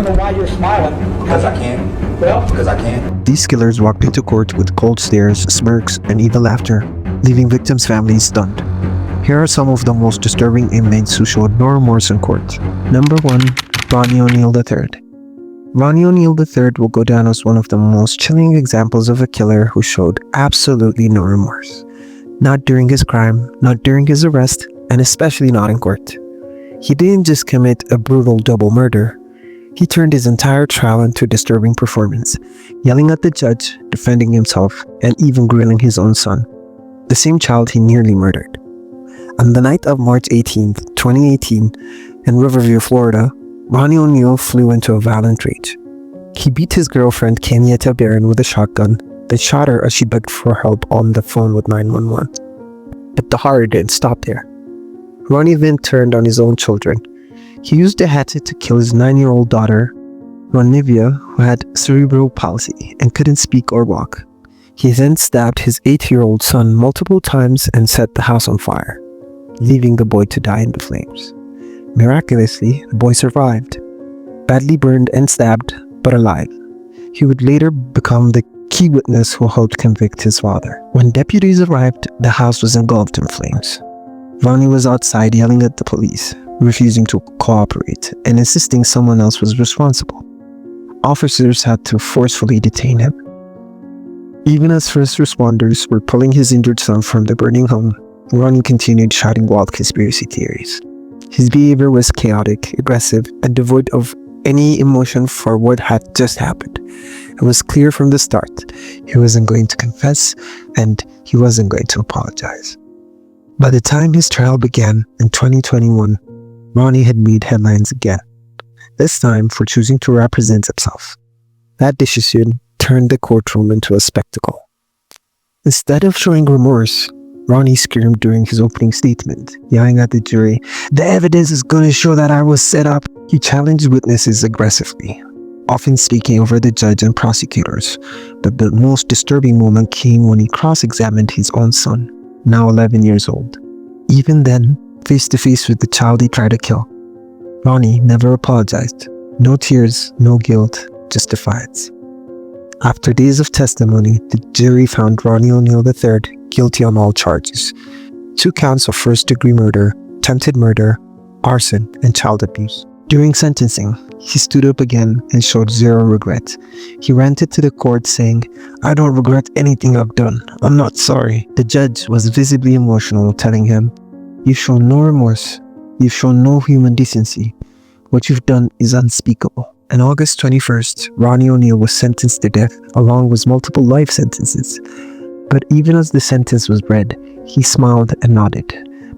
I don't know why you're smiling. Because I can. Well, Because I can. These killers walked into court with cold stares, smirks, and evil laughter, leaving victims' families stunned. Here are some of the most disturbing inmates who showed no remorse in court. Number 1. Ronnie ONeal III. Ronnie ONeal III will go down as one of the most chilling examples of a killer who showed absolutely no remorse. Not during his crime, not during his arrest, and especially not in court. He didn't just commit a brutal double murder. He turned his entire trial into a disturbing performance, yelling at the judge, defending himself, and even grilling his own son, the same child he nearly murdered. On the night of March 18, 2018, in Riverview, Florida, Ronnie ONeal flew into a violent rage. He beat his girlfriend Kamia Gamut with a shotgun, then shot her as she begged for help on the phone with 911. But the horror didn't stop there. Ronnie then turned on his own children. He used a hatchet to kill his 9-year-old daughter, Ronnie, who had cerebral palsy and couldn't speak or walk. He then stabbed his 8-year-old son multiple times and set the house on fire, leaving the boy to die in the flames. Miraculously, the boy survived, badly burned and stabbed, but alive. He would later become the key witness who helped convict his father. When deputies arrived, the house was engulfed in flames. Ronnie was outside yelling at the police, refusing to cooperate, and insisting someone else was responsible. Officers had to forcefully detain him. Even as first responders were pulling his injured son from the burning home, Ronnie continued shouting wild conspiracy theories. His behavior was chaotic, aggressive, and devoid of any emotion for what had just happened. It was clear from the start he wasn't going to confess, and he wasn't going to apologize. By the time his trial began in 2021, Ronnie had made headlines again, this time for choosing to represent himself. That decision turned the courtroom into a spectacle. Instead of showing remorse, Ronnie screamed during his opening statement, yelling at the jury, "The evidence is going to show that I was set up." He challenged witnesses aggressively, often speaking over the judge and prosecutors. But the most disturbing moment came when he cross-examined his own son, now 11 years old. Even then, face to face with the child he tried to kill, Ronnie never apologized. No tears, no guilt, just defiance. After days of testimony, the jury found Ronnie ONeal III guilty on all charges: 2 counts of first-degree murder, attempted murder, arson, and child abuse. During sentencing, he stood up again and showed zero regret. He ranted to the court saying, "I don't regret anything I've done. I'm not sorry." The judge was visibly emotional, telling him, "You've shown no remorse. You've shown no human decency. What you've done is unspeakable." On August 21st, Ronnie ONeal was sentenced to death, along with multiple life sentences. But even as the sentence was read, he smiled and nodded,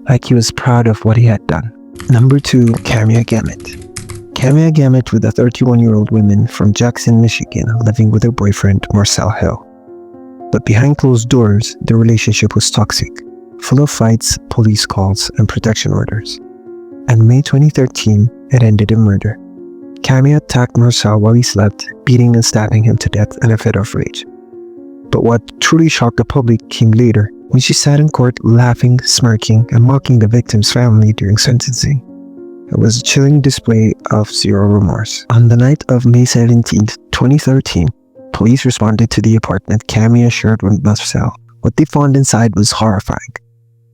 like he was proud of what he had done. Number 2, Kamia Gamut. Kamia Gamut was a 31-year-old woman from Jackson, Michigan, living with her boyfriend, Marcel Hill. But behind closed doors, the relationship was toxic, full of fights, police calls, and protection orders. In May 2013, it ended in murder. Kamia attacked Marcel while he slept, beating and stabbing him to death in a fit of rage. But what truly shocked the public came later, when she sat in court laughing, smirking, and mocking the victim's family during sentencing. It was a chilling display of zero remorse. On the night of May 17, 2013, police responded to the apartment Kamia shared with Marcel. What they found inside was horrifying.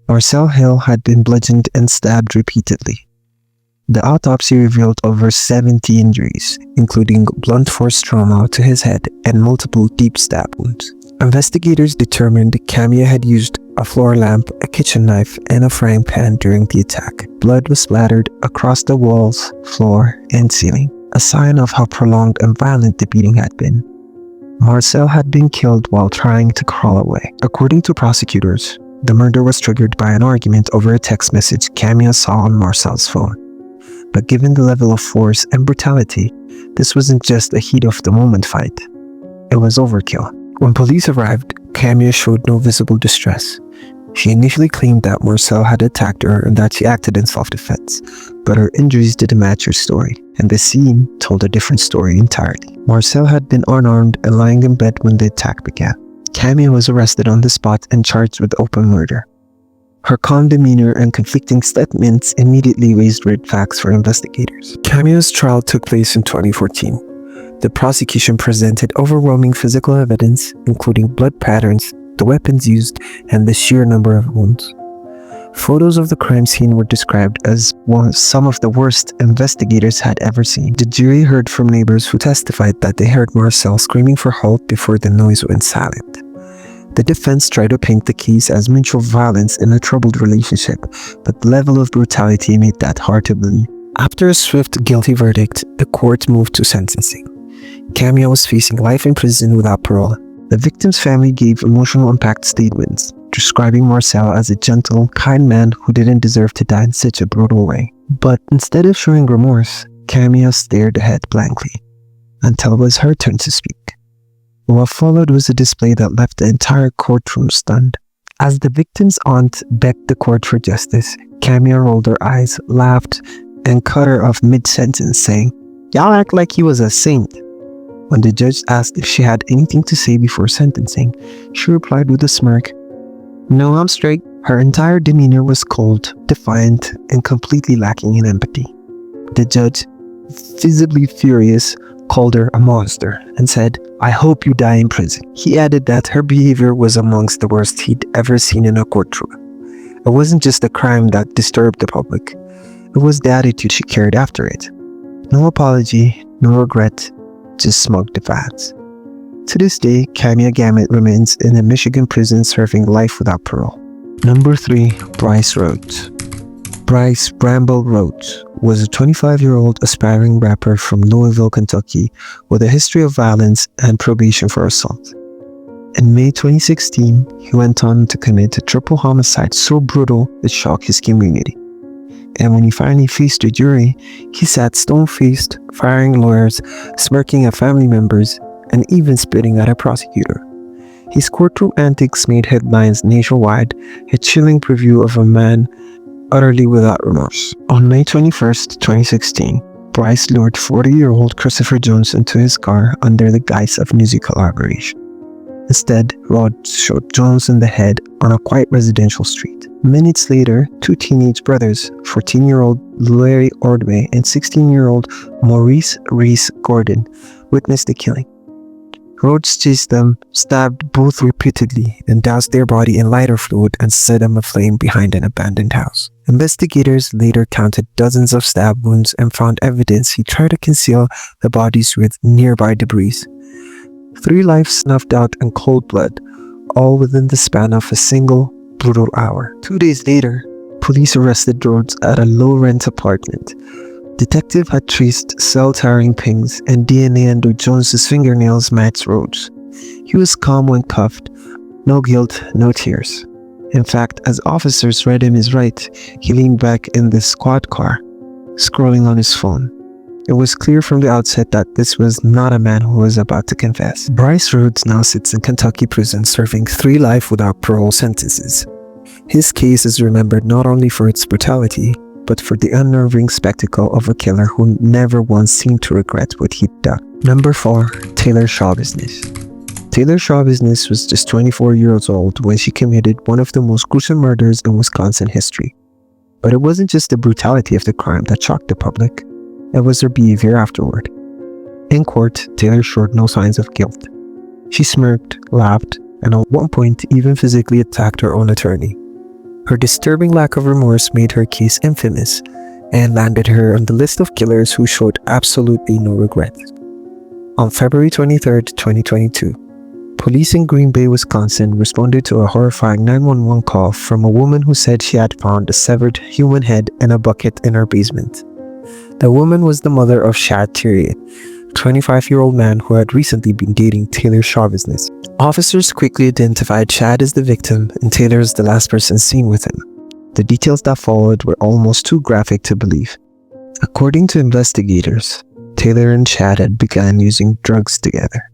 Marcel Hill had been bludgeoned and stabbed repeatedly. The autopsy revealed over 70 injuries, including blunt force trauma to his head and multiple deep stab wounds. Investigators determined Kamia had used a floor lamp, a kitchen knife, and a frying pan during the attack. Blood was splattered across the walls, floor, and ceiling, a sign of how prolonged and violent the beating had been. Marcel had been killed while trying to crawl away. According to prosecutors, the murder was triggered by an argument over a text message Kamia saw on Marcel's phone. But given the level of force and brutality, this wasn't just a heat-of-the-moment fight. It was overkill. When police arrived, Kamia showed no visible distress. She initially claimed that Marcel had attacked her and that she acted in self-defense, but her injuries didn't match her story, and the scene told a different story entirely. Marcel had been unarmed and lying in bed when the attack began. Kamia was arrested on the spot and charged with open murder. Her calm demeanor and conflicting statements immediately raised red flags for investigators. Kamia's trial took place in 2014. The prosecution presented overwhelming physical evidence, including blood patterns, the weapons used, and the sheer number of wounds. Photos of the crime scene were described as some of the worst investigators had ever seen. The jury heard from neighbors who testified that they heard Marcel screaming for help before the noise went silent. The defense tried to paint the case as mutual violence in a troubled relationship, but the level of brutality made that hard to believe. After a swift guilty verdict, the court moved to sentencing. Kamia was facing life in prison without parole. The victim's family gave emotional impact statements, describing Marcel as a gentle, kind man who didn't deserve to die in such a brutal way. But instead of showing remorse, Kamia stared ahead blankly, until it was her turn to speak. What followed was a display that left the entire courtroom stunned. As the victim's aunt begged the court for justice, Kamia rolled her eyes, laughed, and cut her off mid-sentence, saying, "Y'all act like he was a saint." When the judge asked if she had anything to say before sentencing, she replied with a smirk, "No, I'm straight." Her entire demeanor was cold, defiant, and completely lacking in empathy. The judge, visibly furious, called her a monster and said, "I hope you die in prison." He added that her behavior was amongst the worst he'd ever seen in a courtroom. It wasn't just a crime that disturbed the public. It was the attitude she carried after it. No apology, no regret, just smug defiance. To this day, Kamia Gamut remains in a Michigan prison serving life without parole. Number 3. Bryce Rhodes. Bryce "Bramble" Rhodes was a 25-year-old aspiring rapper from Louisville, Kentucky, with a history of violence and probation for assault. In May 2016, he went on to commit a triple homicide so brutal it shocked his community. And when he finally faced a jury, he sat stone-faced, firing lawyers, smirking at family members, and even spitting at a prosecutor. His courtroom antics made headlines nationwide, a chilling preview of a man utterly without remorse. On May 21st, 2016, Bryce lured 40-year-old Christopher Jones into his car under the guise of music collaboration. Instead, Rhodes shot Jones in the head on a quiet residential street. Minutes later, two teenage brothers, 14-year-old Larry Ordway and 16-year-old Maurice Reese Gordon, witnessed the killing. Rhodes chased them, stabbed both repeatedly, and doused their body in lighter fluid and set them aflame behind an abandoned house. Investigators later counted dozens of stab wounds and found evidence he tried to conceal the bodies with nearby debris. 3 lives snuffed out in cold blood, all within the span of a single brutal hour. 2 days later, police arrested Rhodes at a low-rent apartment. Detective had traced cell-tearing pings, and DNA under Jones's fingernails matched Rhodes. He was calm when cuffed, no guilt, no tears. In fact, as officers read him his rights, he leaned back in the squad car, scrolling on his phone. It was clear from the outset that this was not a man who was about to confess. Bryce Rhodes now sits in Kentucky prison serving 3 life without parole sentences. His case is remembered not only for its brutality, but for the unnerving spectacle of a killer who never once seemed to regret what he'd done. Number 4. Taylor Shaw Business. Taylor Shaw Business was just 24 years old when she committed one of the most gruesome murders in Wisconsin history. But it wasn't just the brutality of the crime that shocked the public, it was her behavior afterward. In court, Taylor showed no signs of guilt. She smirked, laughed, and at one point even physically attacked her own attorney. Her disturbing lack of remorse made her case infamous and landed her on the list of killers who showed absolutely no regret. On February 23, 2022, police in Green Bay, Wisconsin responded to a horrifying 911 call from a woman who said she had found a severed human head in a bucket in her basement. The woman was the mother of Shad Thierry, a 25-year-old man who had recently been dating Taylor Shaw Business. Officers quickly identified Shad as the victim and Taylor as the last person seen with him. The details that followed were almost too graphic to believe. According to investigators, Taylor and Shad had begun using drugs together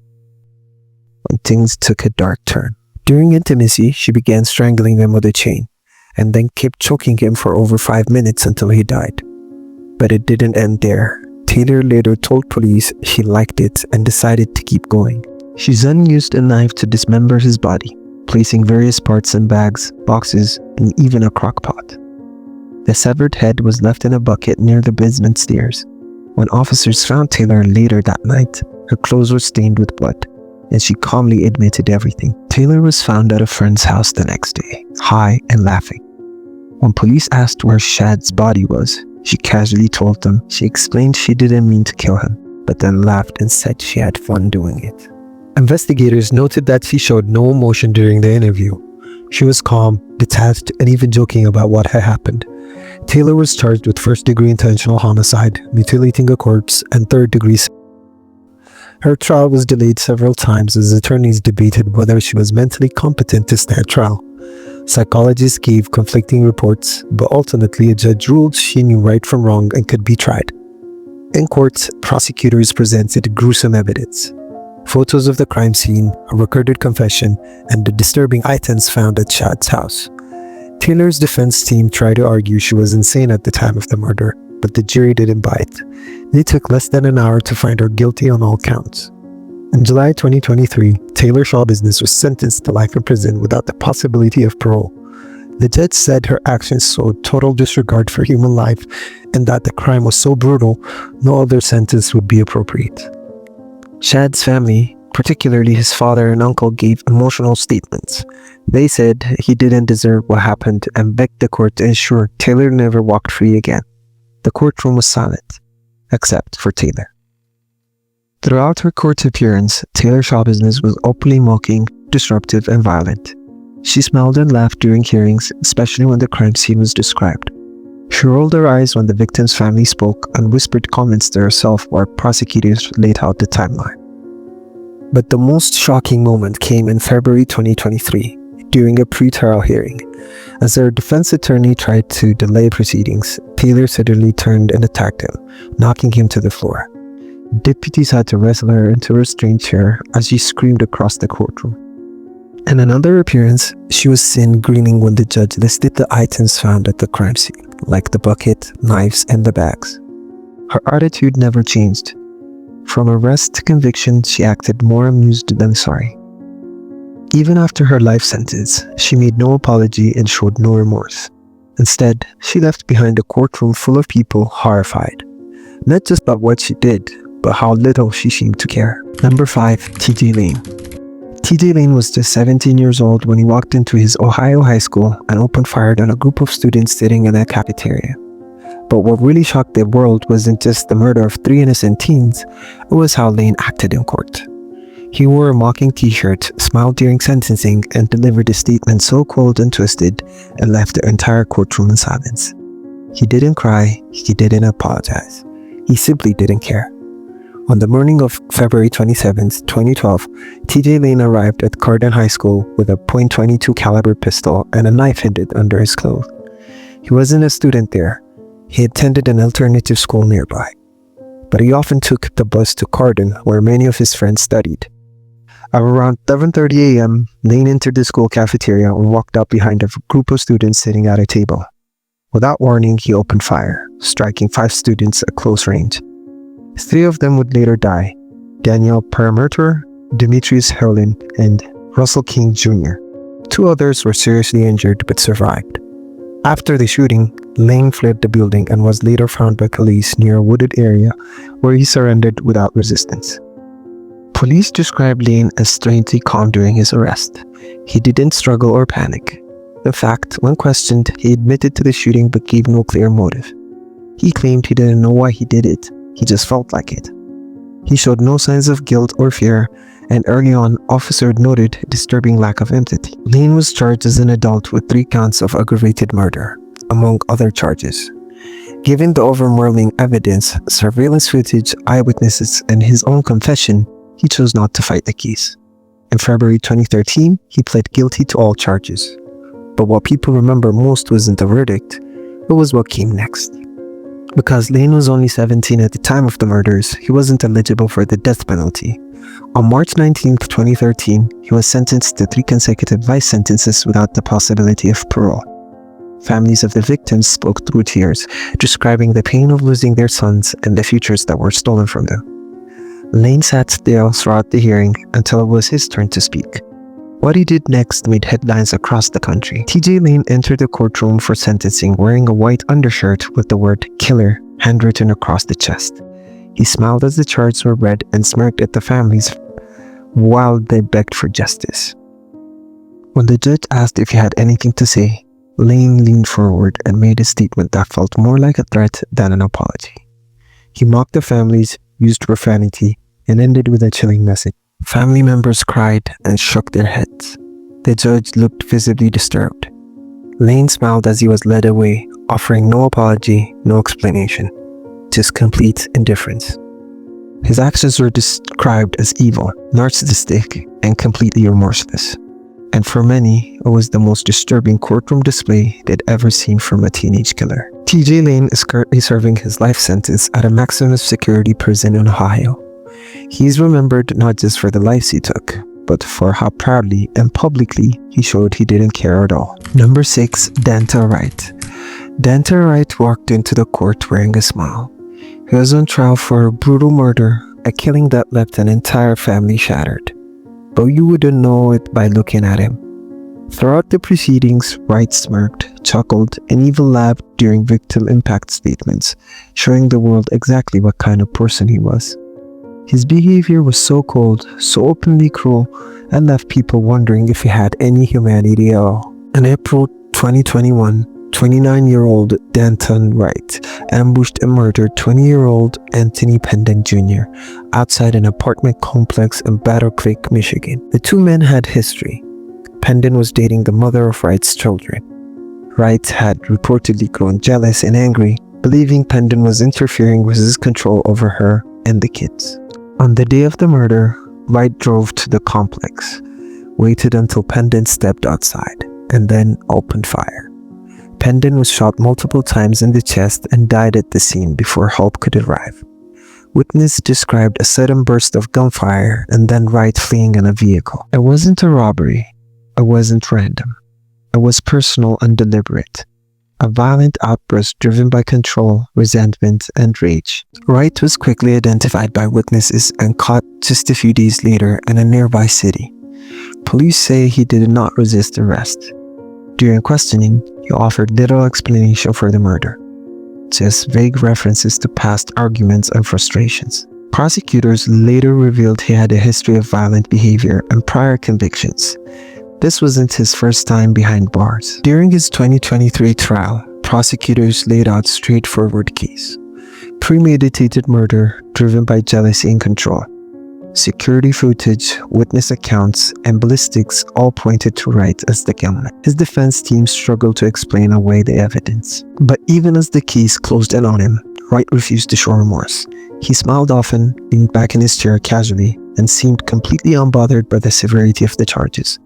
when things took a dark turn. During intimacy, she began strangling him with a chain and then kept choking him for over 5 minutes until he died. But it didn't end there. Taylor later told police she liked it and decided to keep going. She then used a knife to dismember his body, placing various parts in bags, boxes, and even a crock pot. The severed head was left in a bucket near the basement stairs. When officers found Taylor later that night, her clothes were stained with blood, and she calmly admitted everything. Taylor was found at a friend's house the next day, high and laughing. When police asked where Shad's body was, she casually told them she explained she didn't mean to kill him, but then laughed and said she had fun doing it. Investigators noted that she showed no emotion during the interview. She was calm, detached, and even joking about what had happened. Taylor was charged with first-degree intentional homicide, mutilating a corpse, and third-degree. Her trial was delayed several times as attorneys debated whether she was mentally competent to stand trial. Psychologists gave conflicting reports, but ultimately a judge ruled she knew right from wrong and could be tried. In court, prosecutors presented gruesome evidence. Photos of the crime scene, a recorded confession, and the disturbing items found at Shad's house. Taylor's defense team tried to argue she was insane at the time of the murder, but the jury didn't buy it. They took less than an hour to find her guilty on all counts. In July 2023, Taylor Shaw Business was sentenced to life in prison without the possibility of parole. The judge said her actions showed total disregard for human life and that the crime was so brutal, no other sentence would be appropriate. Shad's family, particularly his father and uncle, gave emotional statements. They said he didn't deserve what happened and begged the court to ensure Taylor never walked free again. The courtroom was silent, except for Taylor. Throughout her court appearance, Taylor Shaw Business was openly mocking, disruptive, and violent. She smiled and laughed during hearings, especially when the crime scene was described. She rolled her eyes when the victim's family spoke and whispered comments to herself while prosecutors laid out the timeline. But the most shocking moment came in February 2023, during a pre-trial hearing. As her defense attorney tried to delay proceedings, Taylor suddenly turned and attacked him, knocking him to the floor. Deputies had to wrestle her into a restrained chair as she screamed across the courtroom. In another appearance, she was seen grinning when the judge listed the items found at the crime scene, like the bucket, knives, and the bags. Her attitude never changed. From arrest to conviction, she acted more amused than sorry. Even after her life sentence, she made no apology and showed no remorse. Instead, she left behind a courtroom full of people horrified, not just about what she did, but how little she seemed to care. Number 5. T.J. Lane. T.J. Lane was just 17 years old when he walked into his Ohio high school and opened fire on a group of students sitting in a cafeteria. But what really shocked the world wasn't just the murder of 3 innocent teens, it was how Lane acted in court. He wore a mocking t-shirt, smiled during sentencing, and delivered a statement so cold and twisted it left the entire courtroom in silence. He didn't cry, he didn't apologize. He simply didn't care. On the morning of February 27, 2012, T.J. Lane arrived at Carden High School with a .22 caliber pistol and a knife hidden under his clothes. He wasn't a student there. He attended an alternative school nearby. But he often took the bus to Carden, where many of his friends studied. At around 7:30 a.m., Lane entered the school cafeteria and walked up behind a group of students sitting at a table. Without warning, he opened fire, striking 5 students at close range. 3 of them would later die: Daniel Parameter, Demetrius Hurlin, and Russell King Jr. 2 others were seriously injured but survived. After the shooting, Lane fled the building and was later found by police near a wooded area where he surrendered without resistance. Police described Lane as strangely calm during his arrest. He didn't struggle or panic. In fact, when questioned, he admitted to the shooting but gave no clear motive. He claimed he didn't know why he did it. He just felt like it. He showed no signs of guilt or fear, and early on, officers noted a disturbing lack of empathy. Lane was charged as an adult with 3 counts of aggravated murder, among other charges. Given the overwhelming evidence, surveillance footage, eyewitnesses, and his own confession, he chose not to fight the case. In February 2013, he pled guilty to all charges. But what people remember most wasn't the verdict, it was what came next. Because Lane was only 17 at the time of the murders, he wasn't eligible for the death penalty. On March 19, 2013, he was sentenced to 3 consecutive life sentences without the possibility of parole. Families of the victims spoke through tears, describing the pain of losing their sons and the futures that were stolen from them. Lane sat still throughout the hearing until it was his turn to speak. What he did next made headlines across the country. TJ Lane entered the courtroom for sentencing wearing a white undershirt with the word "killer" handwritten across the chest. He smiled as the charges were read and smirked at the families while they begged for justice. When the judge asked if he had anything to say, Lane leaned forward and made a statement that felt more like a threat than an apology. He mocked the families, used profanity, and ended with a chilling message. Family members cried and shook their heads. The judge looked visibly disturbed. Lane smiled as he was led away, offering no apology, no explanation, just complete indifference. His actions were described as evil, narcissistic, and completely remorseless. And for many, it was the most disturbing courtroom display they'd ever seen from a teenage killer. TJ Lane is currently serving his life sentence at a maximum security prison in Ohio. He is remembered not just for the lives he took, but for how proudly and publicly he showed he didn't care at all. Number 6. Dant Wright. Dant Wright walked into the court wearing a smile. He was on trial for a brutal murder, a killing that left an entire family shattered. But you wouldn't know it by looking at him. Throughout the proceedings, Wright smirked, chuckled, and even laughed during victim impact statements, showing the world exactly what kind of person he was. His behavior was so cold, so openly cruel, and left people wondering if he had any humanity at all. In April 2021, 29-year-old Dant Wright ambushed and murdered 20-year-old Anthony Pendon Jr. outside an apartment complex in Battle Creek, Michigan. The two men had history. Pendon was dating the mother of Wright's children. Wright had reportedly grown jealous and angry, believing Pendon was interfering with his control over her and the kids. On the day of the murder, Wright drove to the complex, waited until Pendon stepped outside, and then opened fire. Pendon was shot multiple times in the chest and died at the scene before help could arrive. Witness described a sudden burst of gunfire and then Wright fleeing in a vehicle. It wasn't a robbery. It wasn't random. It was personal and deliberate. A violent outburst driven by control, resentment, and rage. Wright was quickly identified by witnesses and caught just a few days later in a nearby city. Police say he did not resist arrest. During questioning, he offered little explanation for the murder, just vague references to past arguments and frustrations. Prosecutors later revealed he had a history of violent behavior and prior convictions. This wasn't his first time behind bars. During his 2023 trial, prosecutors laid out a straightforward case. Premeditated murder driven by jealousy and control. Security footage, witness accounts, and ballistics all pointed to Wright as the gunman. His defense team struggled to explain away the evidence. But even as the case closed in on him, Wright refused to show remorse. He smiled often, leaned back in his chair casually, and seemed completely unbothered by the severity of the charges.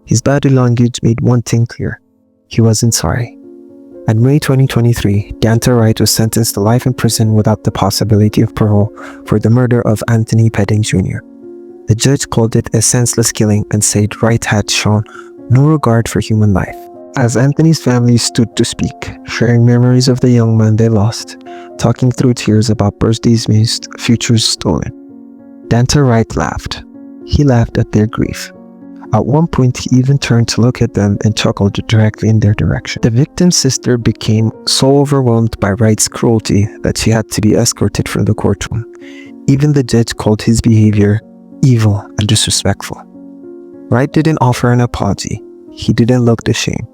His body language made one thing clear. He wasn't sorry. In May 2023, Dant Wright was sentenced to life in prison without the possibility of parole for the murder of Anthony Pendon Jr. The judge called it a senseless killing and said Wright had shown no regard for human life. As Anthony's family stood to speak, sharing memories of the young man they lost, talking through tears about birthdays missed, futures stolen, Dant Wright laughed. He laughed at their grief. At one point, he even turned to look at them and chuckled directly in their direction. The victim's sister became so overwhelmed by Wright's cruelty that she had to be escorted from the courtroom. Even the judge called his behavior evil and disrespectful. Wright didn't offer an apology. He didn't look ashamed.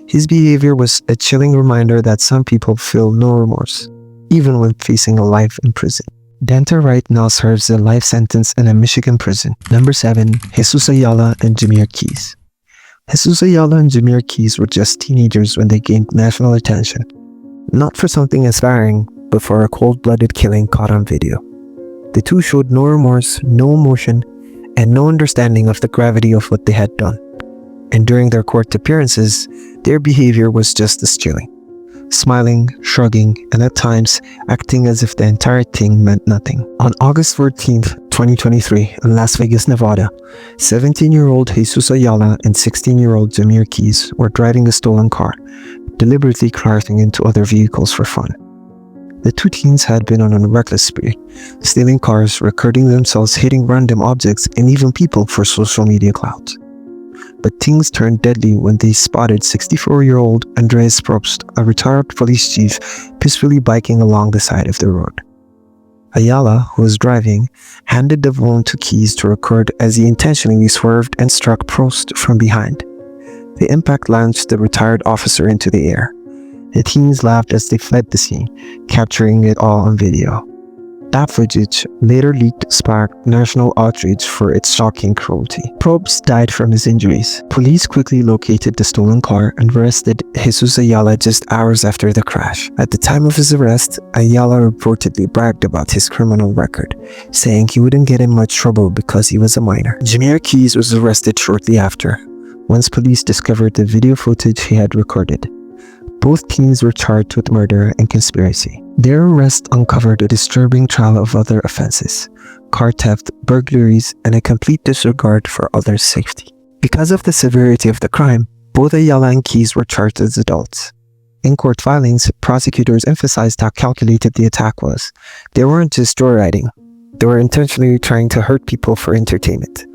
His behavior was a chilling reminder that some people feel no remorse, even when facing a life in prison. Dant Wright now serves a life sentence in a Michigan prison. Number 7. Jesusala and Jir Keys. Jesusala and Jir Keys were just teenagers when they gained national attention. Not for something inspiring, but for a cold-blooded killing caught on video. The two showed no remorse, no emotion, and no understanding of the gravity of what they had done. And during their court appearances, their behavior was just as chilling. Smiling, shrugging, and at times acting as if the entire thing meant nothing. On August 14th, 2023, in Las Vegas, Nevada, 17-year-old Jesusala and 16-year-old Jir Keys were driving a stolen car, deliberately crashing into other vehicles for fun. The two teens had been on a reckless spree, stealing cars, recording themselves hitting random objects and even people for social media clout. but things turned deadly when they spotted 64-year-old Andreas Probst, a retired police chief, peacefully biking along the side of the road. Ayala, who was driving, handed the phone to Keys to record as he intentionally swerved and struck Probst from behind. The impact launched the retired officer into the air. The teens laughed as they fled the scene, capturing it all on video. That footage, later leaked, sparked national outrage for its shocking cruelty. Probst died from his injuries. Police quickly located the stolen car and arrested Jesus Ayala just hours after the crash. At the time of his arrest, Ayala reportedly bragged about his criminal record, saying he wouldn't get in much trouble because he was a minor. Jir Keys was arrested shortly after, once police discovered the video footage he had recorded. Both teens were charged with murder and conspiracy. Their arrest uncovered a disturbing trail of other offenses: car theft, burglaries, and a complete disregard for others' safety. Because of the severity of the crime, both Ayala and Keys were charged as adults. In court filings, prosecutors emphasized how calculated the attack was. They weren't just joyriding. They were intentionally trying to hurt people for entertainment.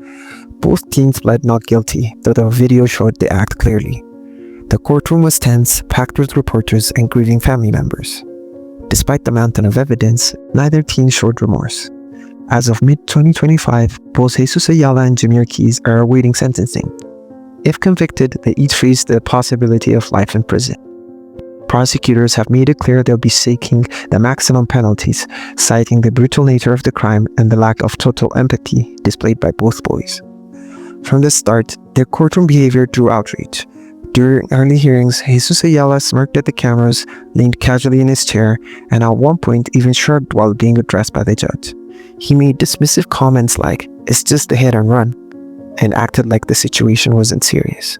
Both teens pled not guilty, though the video showed the act clearly. The courtroom was tense, packed with reporters and grieving family members. Despite the mountain of evidence, neither teen showed remorse. As of mid-2025, both Jesus Ayala and Jir Keys are awaiting sentencing. If convicted, they each face the possibility of life in prison. Prosecutors have made it clear they'll be seeking the maximum penalties, citing the brutal nature of the crime and the lack of total empathy displayed by both boys. From the start, their courtroom behavior drew outrage. During early hearings, Jesus Ayala smirked at the cameras, leaned casually in his chair, and at one point even shrugged while being addressed by the judge. He made dismissive comments like, "It's just a hit and run," and acted like the situation wasn't serious.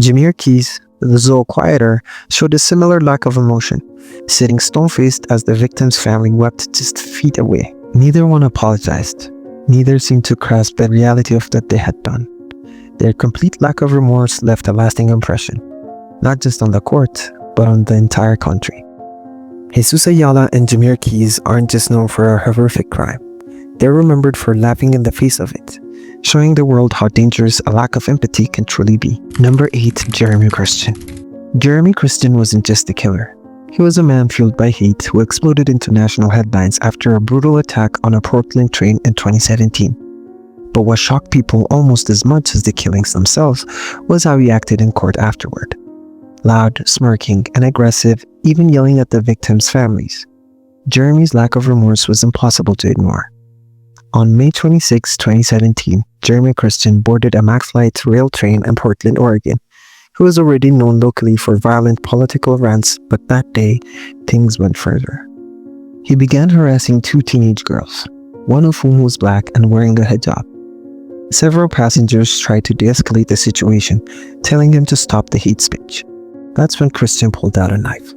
Jir Keys, though quieter, showed a similar lack of emotion, sitting stone-faced as the victim's family wept just feet away. Neither one apologized. Neither seemed to grasp the reality of what they had done. Their complete lack of remorse left a lasting impression, not just on the court, but on the entire country. Jesus Ayala and Jir Keys aren't just known for a horrific crime. They're remembered for laughing in the face of it, showing the world how dangerous a lack of empathy can truly be. Number 8. Jeremy Christian. Jeremy Christian wasn't just a killer. He was a man fueled by hate who exploded into national headlines after a brutal attack on a Portland train in 2017. But what shocked people almost as much as the killings themselves was how he acted in court afterward. Loud, smirking, and aggressive, even yelling at the victims' families. Jeremy's lack of remorse was impossible to ignore. On May 26, 2017, Jeremy Christian boarded a McFlight rail train in Portland, Oregon. He was already known locally for violent political rants, but that day, things went further. He began harassing 2 teenage girls, one of whom was black and wearing a hijab. Several passengers tried to de-escalate the situation, telling him to stop the hate speech. That's when Christian pulled out a knife.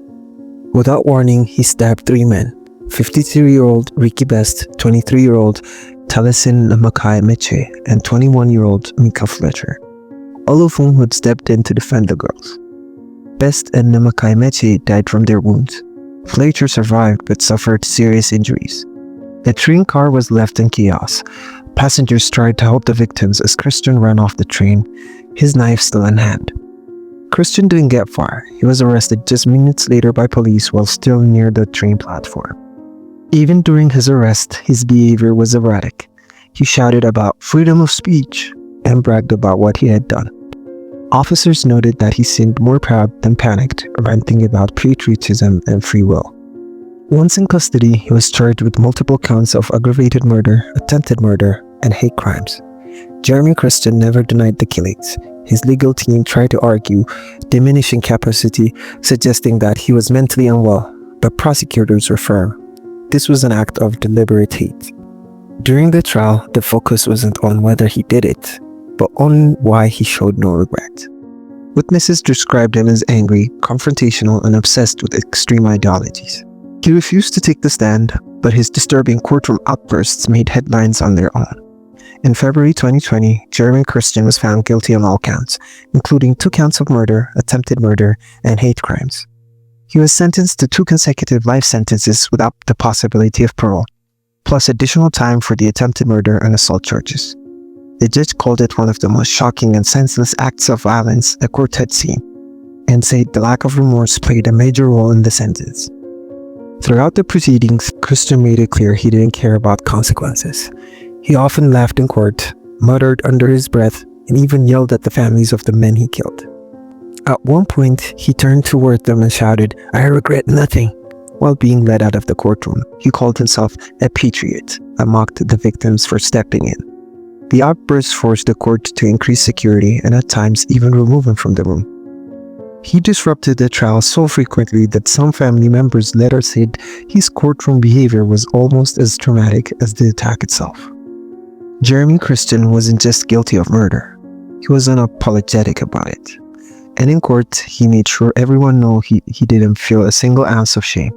Without warning, he stabbed 3 men, 52-year-old Ricky Best, 23-year-old Taliesin Makai Meche, and 21-year-old Mika Fletcher, all of whom had stepped in to defend the girls. Best and Namakai Meche died from their wounds. Fletcher survived but suffered serious injuries. The train car was left in chaos. Passengers tried to help the victims as Christian ran off the train, his knife still in hand. Christian didn't get far. He was arrested just minutes later by police while still near the train platform. Even during his arrest, his behavior was erratic. He shouted about freedom of speech and bragged about what he had done. Officers noted that he seemed more proud than panicked, ranting about patriotism and free will. Once in custody, he was charged with multiple counts of aggravated murder, attempted murder, and hate crimes. Jeremy Christian never denied the killings. His legal team tried to argue, diminishing capacity, suggesting that he was mentally unwell, but prosecutors were firm. This was an act of deliberate hate. During the trial, the focus wasn't on whether he did it, but on why he showed no regret. Witnesses described him as angry, confrontational, and obsessed with extreme ideologies. He refused to take the stand, but his disturbing courtroom outbursts made headlines on their own. In February 2020, Jeremy Christian was found guilty on all counts, including 2 counts of murder, attempted murder, and hate crimes. He was sentenced to 2 consecutive life sentences without the possibility of parole, plus additional time for the attempted murder and assault charges. The judge called it one of the most shocking and senseless acts of violence a court had seen, and said the lack of remorse played a major role in the sentence. Throughout the proceedings, Christian made it clear he didn't care about consequences. He often laughed in court, muttered under his breath, and even yelled at the families of the men he killed. At one point, he turned toward them and shouted, "I regret nothing." While being led out of the courtroom, he called himself a patriot and mocked the victims for stepping in. The outburst forced the court to increase security and at times even remove him from the room. He disrupted the trial so frequently that some family members later said his courtroom behavior was almost as traumatic as the attack itself. Jeremy Christian wasn't just guilty of murder, he was unapologetic about it. And in court, he made sure everyone knew he didn't feel a single ounce of shame.